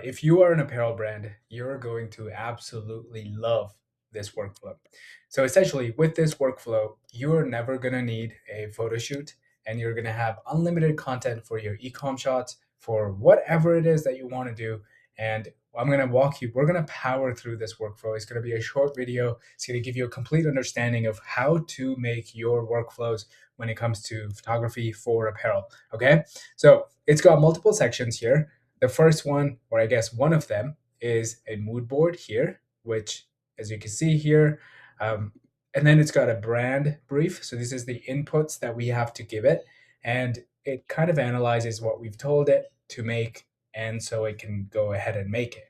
right, if you are an apparel brand, you're going to absolutely love this workflow. So essentially, with this workflow, you're never going to need a photo shoot and you're going to have unlimited content for your e-com shots, for whatever it is that you want to do. And I'm going to we're going to power through this workflow. It's going to be a short video. It's going to give you a complete understanding of how to make your workflows when it comes to photography for apparel. Okay. So it's got multiple sections here. The first one, or I guess one of them, is a mood board here, which, as you can see here, um, and then it's got a brand brief. So this is the inputs that we have to give it, and it kind of analyzes what we've told it to make, and so it can go ahead and make it.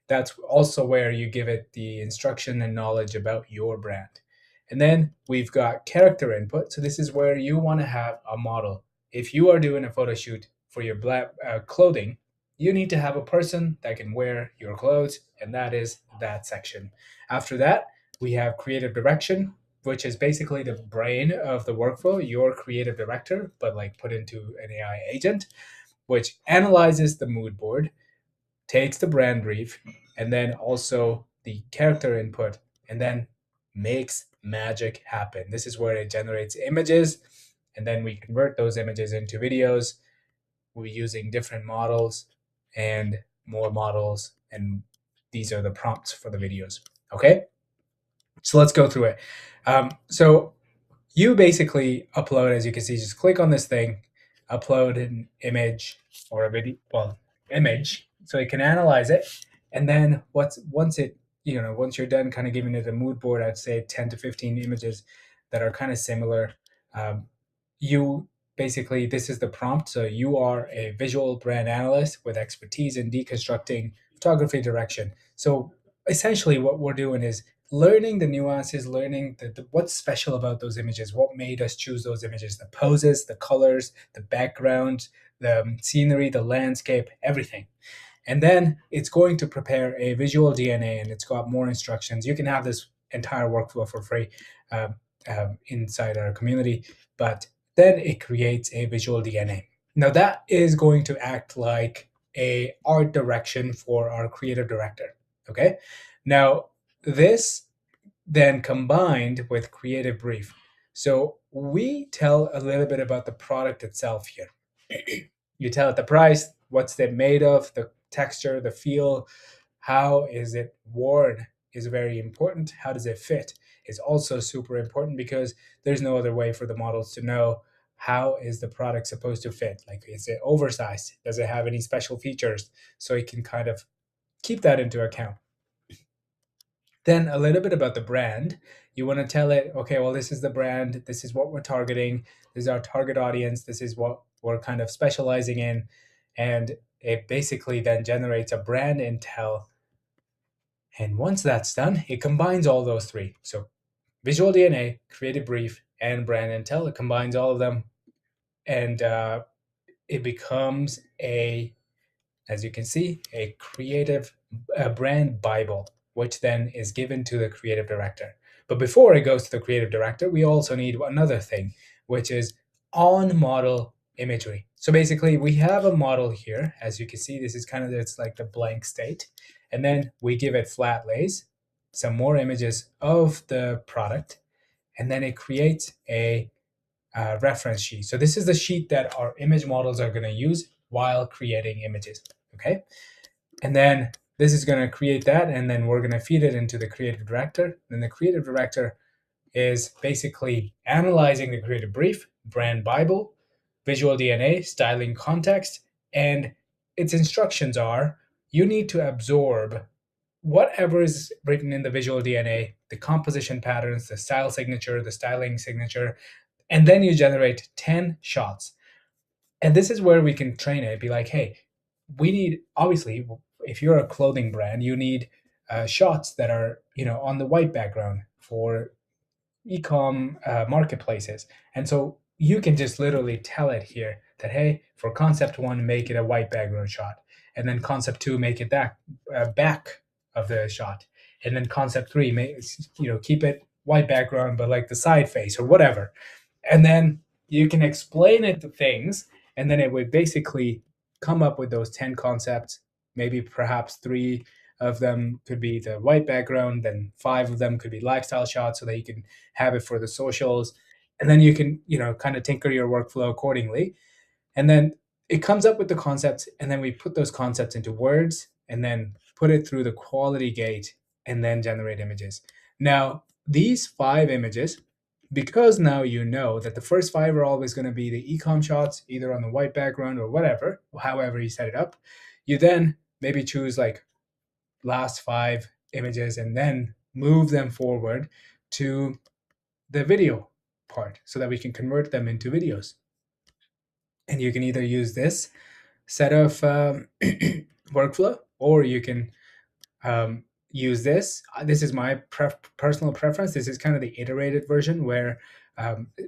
That's also where you give it the instruction and knowledge about your brand. And then we've got character input. So this is where you want to have a model. If you are doing a photo shoot for your clothing, you need to have a person that can wear your clothes, and that is that section. After that, we have creative direction, which is basically the brain of the workflow, your creative director, but like put into an AI agent, which analyzes the mood board, takes the brand brief, and then also the character input, and then makes magic happen. This is where it generates images, and then we convert those images into videos. We're using different models and more models, and these are the prompts for the videos. Okay, so let's go through it. So you basically upload, as you can see, just click on this thing, upload an image or a video, well, image, so it can analyze it. And then once you're done kind of giving it a mood board, I'd say 10 to 15 images that are kind of similar. You basically, this is the prompt. So you are a visual brand analyst with expertise in deconstructing photography direction. So essentially what we're doing is learning the nuances, learning what's special about those images, what made us choose those images, the poses, the colors, the background, the scenery, the landscape, everything. And then it's going to prepare a visual DNA, and it's got more instructions. You can have this entire workflow for free inside our community, but then it creates a visual DNA. Now that is going to act like a art direction for our creative director. Okay. Now this then combined with creative brief. So we tell a little bit about the product itself here. You tell it the price, what's it made of, the texture, the feel, how is it worn is very important. How does it fit is also super important, because there's no other way for the models to know how is the product supposed to fit. Like, is it oversized? Does it have any special features? So it can kind of keep that into account. Then a little bit about the brand. You want to tell it, okay, well, this is the brand, this is what we're targeting, this is our target audience, this is what we're kind of specializing in. And it basically then generates a brand intel. And once that's done, it combines all those three. So visual DNA, creative brief, and brand intel, it combines all of them. And it becomes as you can see, a creative brand Bible, which then is given to the creative director. But before it goes to the creative director, we also need another thing, which is on model imagery. So basically, we have a model here. As you can see, this is kind of, it's like the blank state. And then we give it flat lays, some more images of the product, and then it creates a reference sheet. So this is the sheet that our image models are going to use while creating images. Okay. And then this is going to create that, and then we're going to feed it into the creative director. And the creative director is basically analyzing the creative brief, brand Bible, visual DNA, styling context, and its instructions are you need to absorb whatever is written in the visual DNA, the composition patterns, the style signature, the styling signature, and then you generate 10 shots. And this is where we can train it. Be like, hey, we need, obviously, if you're a clothing brand, you need shots that are, on the white background for e-com marketplaces. And so you can just literally tell it here that, hey, for concept one, make it a white background shot. And then concept two, make it that back of the shot. And then concept three, keep it white background, but like the side face or whatever. And then you can explain it to things, and then it would basically come up with those 10 concepts maybe perhaps three of them could be the white background, then five of them could be lifestyle shots so that you can have it for the socials. And then you can, kind of tinker your workflow accordingly. And then it comes up with the concepts, and then we put those concepts into words and then put it through the quality gate and then generate images. Now, these five images, because now you know that the first five are always going to be the ecom shots, either on the white background or whatever, however you set it up, you then maybe choose like last five images and then move them forward to the video part so that we can convert them into videos. And you can either use this set of workflow, or you can use this. This is my personal preference. This is kind of the iterated version where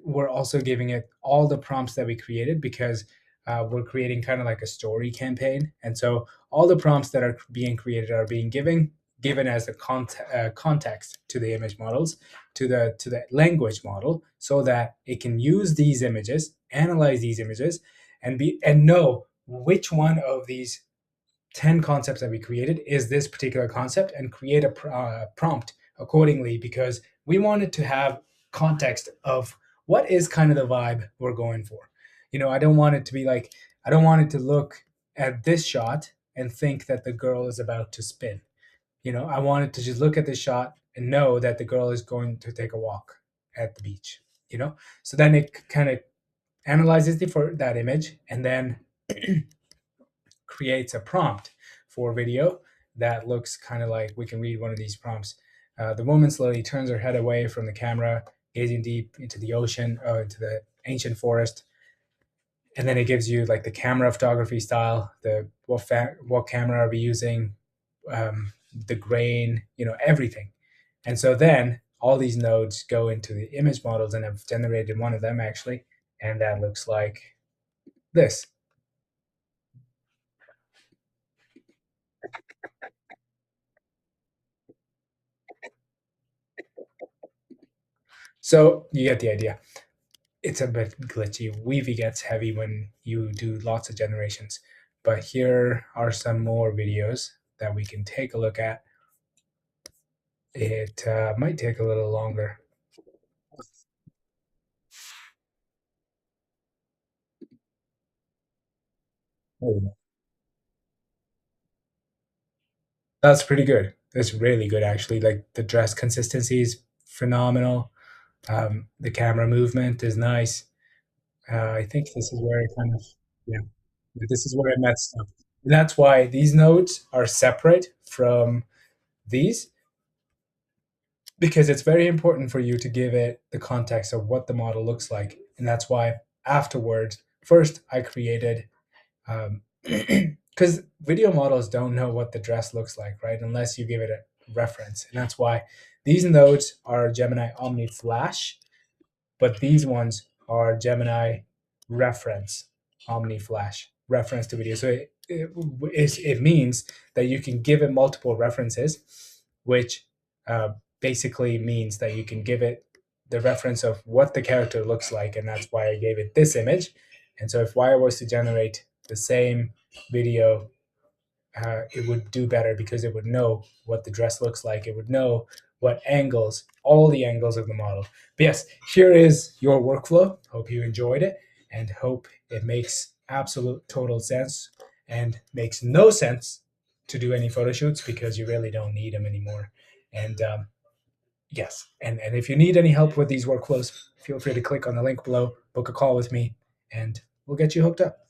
we're also giving it all the prompts that we created, because we're creating kind of like a story campaign. And so all the prompts that are being created are being given as the context to the image models, to the language model, so that it can use these images, analyze these images, and know which one of these 10 concepts that we created is this particular concept, and create a prompt accordingly, because we wanted to have context of what is kind of the vibe we're going for. I don't want it to be like, I don't want it to look at this shot and think that the girl is about to spin. I want it to just look at the shot and know that the girl is going to take a walk at the beach. So then it kind of analyzes for that image, and then creates a prompt for video that looks kind of like, we can read one of these prompts. The woman slowly turns her head away from the camera, gazing deep into the ocean, into the ancient forest. And then it gives you like the camera photography style, the what camera are we using, the grain, everything. And so then all these nodes go into the image models, and I've generated one of them actually, and that looks like this. So you get the idea. It's a bit glitchy. Weavy gets heavy when you do lots of generations. But here are some more videos that we can take a look at. It might take a little longer. Oh, that's pretty good. That's really good, actually. Like the dress consistency is phenomenal. The camera movement is nice. I think this is where I kind of, yeah, this is where I messed up. And that's why these nodes are separate from these, because it's very important for you to give it the context of what the model looks like. And that's why afterwards, first I created, because video models don't know what the dress looks like, right? Unless you give it a reference. And that's why these nodes are Gemini Omni Flash, but these ones are Gemini Reference Omni Flash, reference to video. So it means that you can give it multiple references, which basically means that you can give it the reference of what the character looks like, and that's why I gave it this image. And so if I was to generate the same video, it would do better, because it would know what the dress looks like. It would know what angles, all the angles of the model. But yes, here is your workflow. Hope you enjoyed it, and hope it makes absolute total sense, and makes no sense to do any photo shoots, because you really don't need them anymore. And yes, and if you need any help with these workflows, feel free to click on the link below, book a call with me, and we'll get you hooked up.